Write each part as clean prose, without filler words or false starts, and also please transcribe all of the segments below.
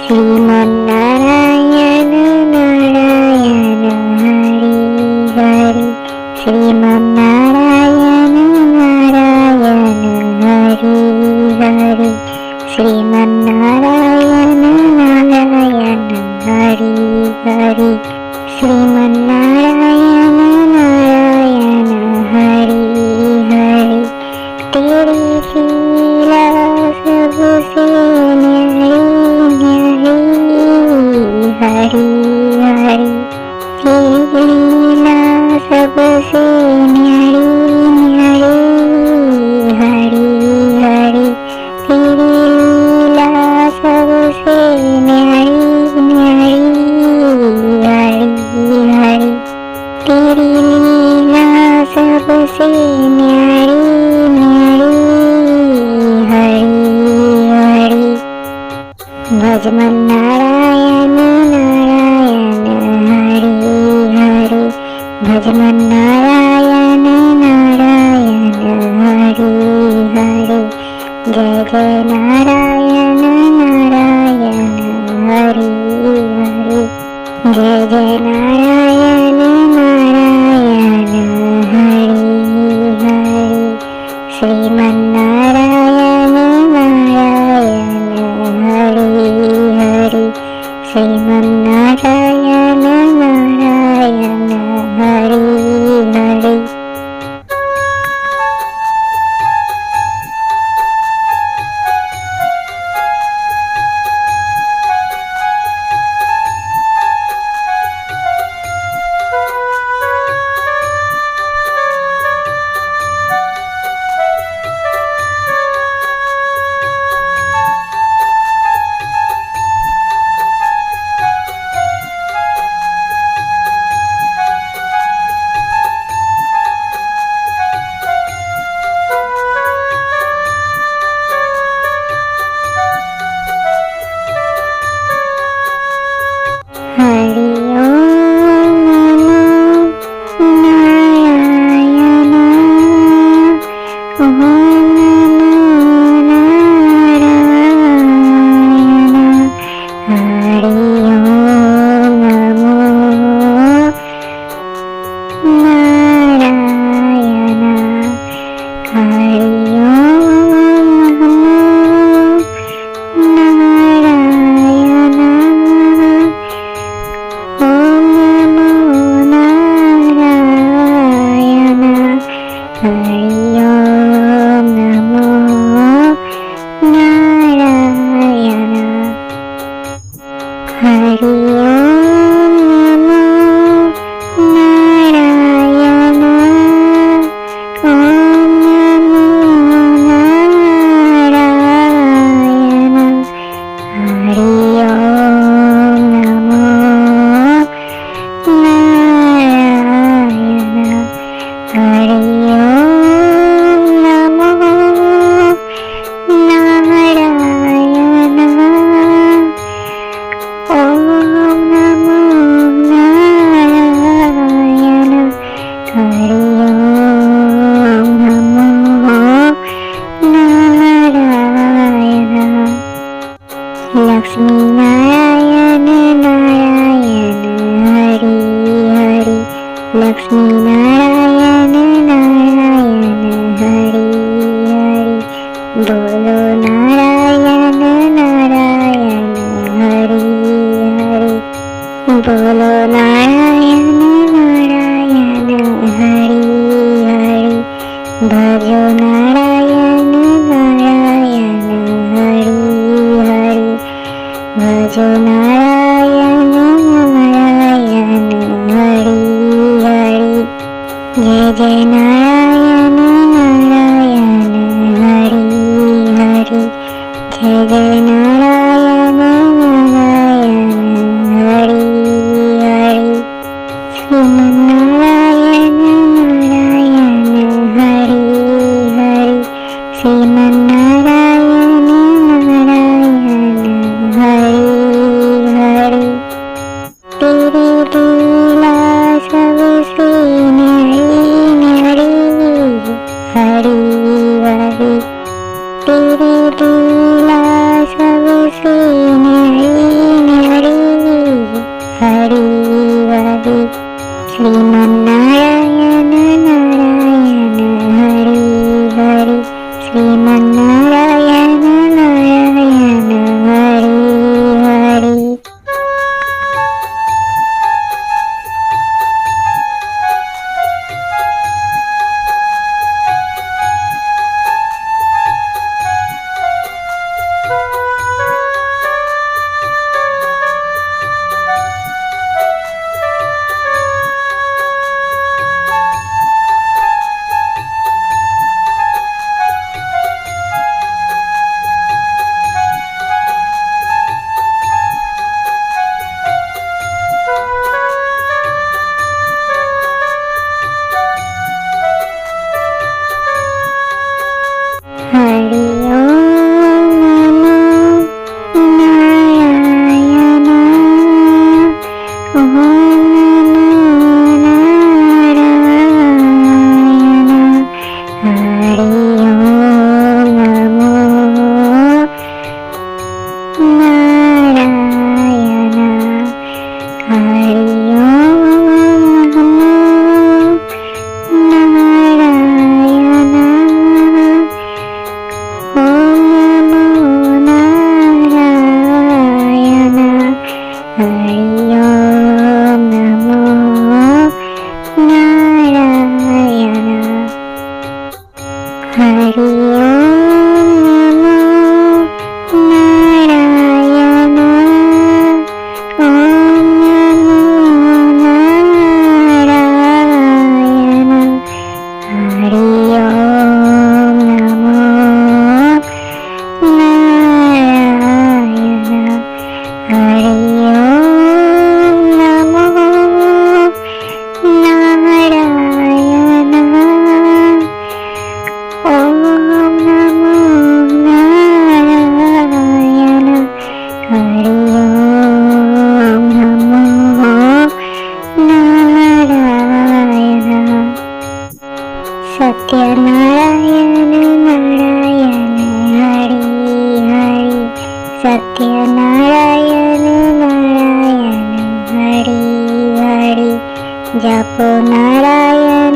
श्रीमन्नारायण नारायण हरि हरि श्रीमन्नारायण नारायण हरि हरि श्रीमन्नारायण नारायण हरि हरि श्रीमन्नारायण नारायण हरि हरि तेरी लीला सबसे न्यारी हरि हरि तेरी लीला सबसे न्यारी हरि हरि तेरी लीला सबसे न्यारी हरि हरि तेरी लीला सबसे न्यारी हरि हरि भजमन नारायण नारायण हरि हरि भजमन नारायण नारायण हरि हरि जय जय नारायण नारायण हरि हरि जय जय नारायण नारायण हरि हरि श्रीमन्नारायण नारायण हरि हरि श्रीमन्नारायण नारायण हरि हरि हरि ओम नमो नारायण ओम नमो नारायण हरि ओम नमो नारायण हरि ओम नमो नारायण ओम नमो नारायण हरि ओम नमो नारायण हरि ओम नमो नारायण ओम नमो नारायण हरि ओम नमो नारायण हरि ओम नमो नारायण ओम नमो नारायण हरि ओम नमो नारायण लक्ष्मी नारायण नारायण हरि हरि लक्ष्मी नारायण नारायण हरि हरि बोलो नारायण नारायण हरि हरि बोलो नारायण नारायण हरि हरि भजो नारायण नारायण हरि हरि भजो नारायण नारायण हरि हरि जय जय नारायण नारायण हरि हरि जय जय नारायण नारायण हरि हरि श्रीमन्नारायण नारायण हरि हरि श्रीमन्नारायण नारायण हरि हरि तेरी लीला सबसे न्यारी हरि हरि तेरी लीला सबसे न्यारी જપો નારાયણ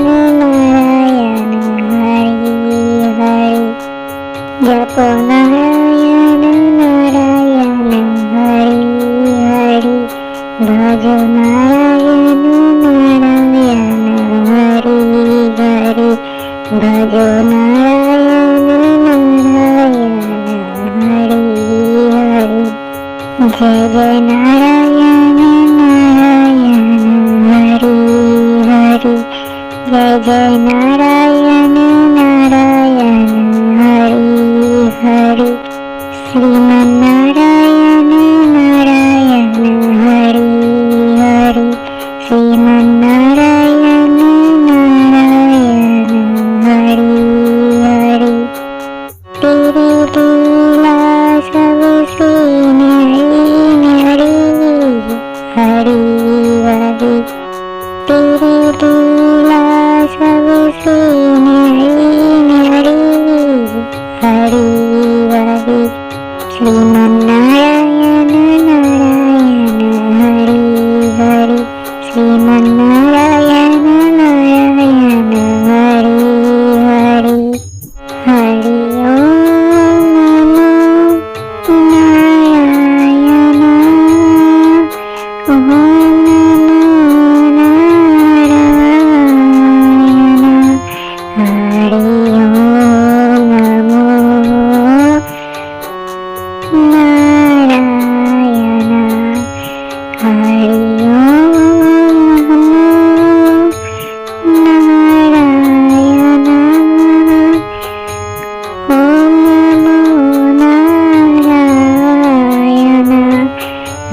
નારાયણ હરિ હરિ જપો નારાયણ નારાયણ હરિ હરિ ભજો નારાયણ નારાયણ હરિ હરિ ભજો નારાયણ નારાયણ હરિ હરિ જય જય નારાયણ નારાયણ હરિ હરિ જય જય નારાયણ નારાયણ હરિ હરિ શ્રીમન્નારાયણ નારાયણ હરિ હરિ શ્રીમન્નારાયણ નારાયણ હરિ હરિ તેરી લીલા सबसे न्यारी हरि हरि तेरी लीला सबसे न्यारी हरि हरि श्रीमन्नारायण नारायण हरि हरि श्रीमन्नारायण नारायण हरि हरि हरि ओम नारायण ओम नारायण हरि ओम नमो नारायण हरि ओम नारायण ओम नमो नारायण हरि ओम नमो नारायण हरि ओम नमो नारायण ओम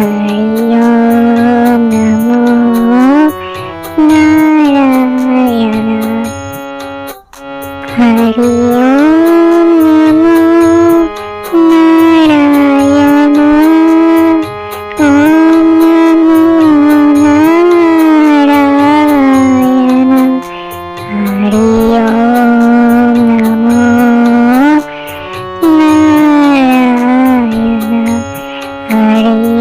नमो नारायण हरि ओम नमो नारायण हरि ओम नमो नारायण ओम नमो नारायण हरि ओम नमो नारायण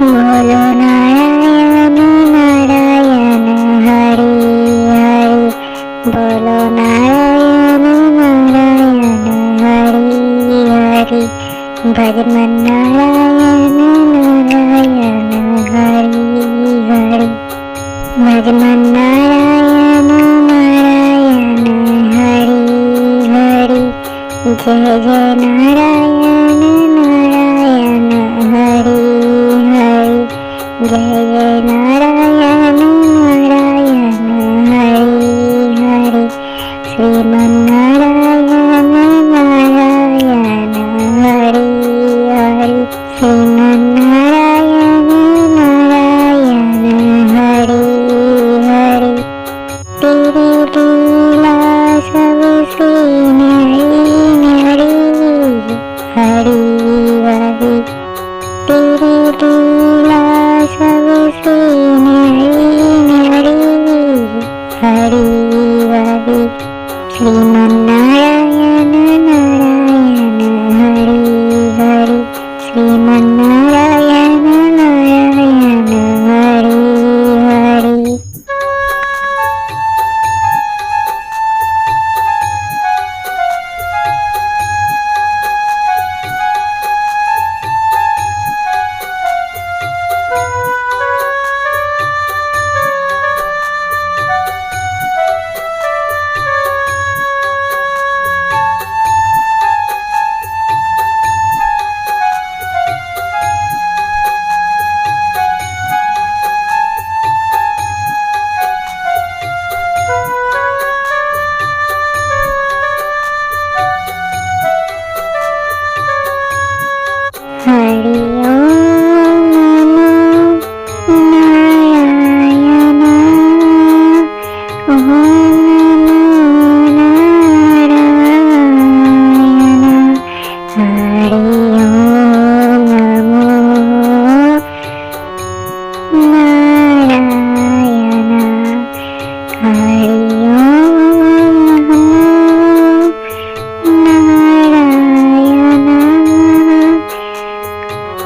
बोलो नारायण नारायण हरि हरि बोलो नारायण नारायण हरि हरि भजमन नारायण नारायण हरि हरि भजमन नारायण नारायण हरि हरि जय जय नारायण नारायण हरि हरि जय जय नारायण नारायण हरि हरि श्रीमन्नारायण नारायण हरि શ્રીમન્નારાયણ નારાયણ હરિ હરિ શ્રીમન્નારાયણ નારાયણ હરિ હરિ. હરિ ઓમ નમો નારાયણ ઓમ નમો નારાયણ હરિ ઓમ નમો નારાયણ હરિ ઓમ નમો નારાયણ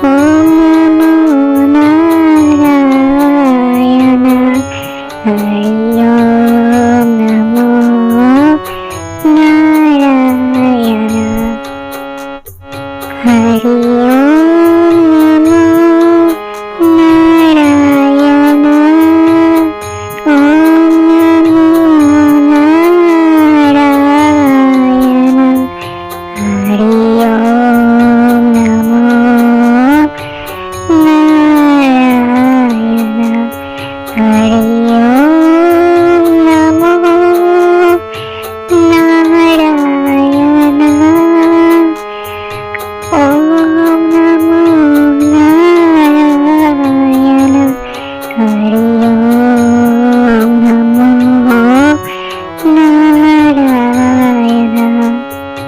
ઓમ નમો નારાયણ હરિ ઓમ નમો નારાયણ હરિ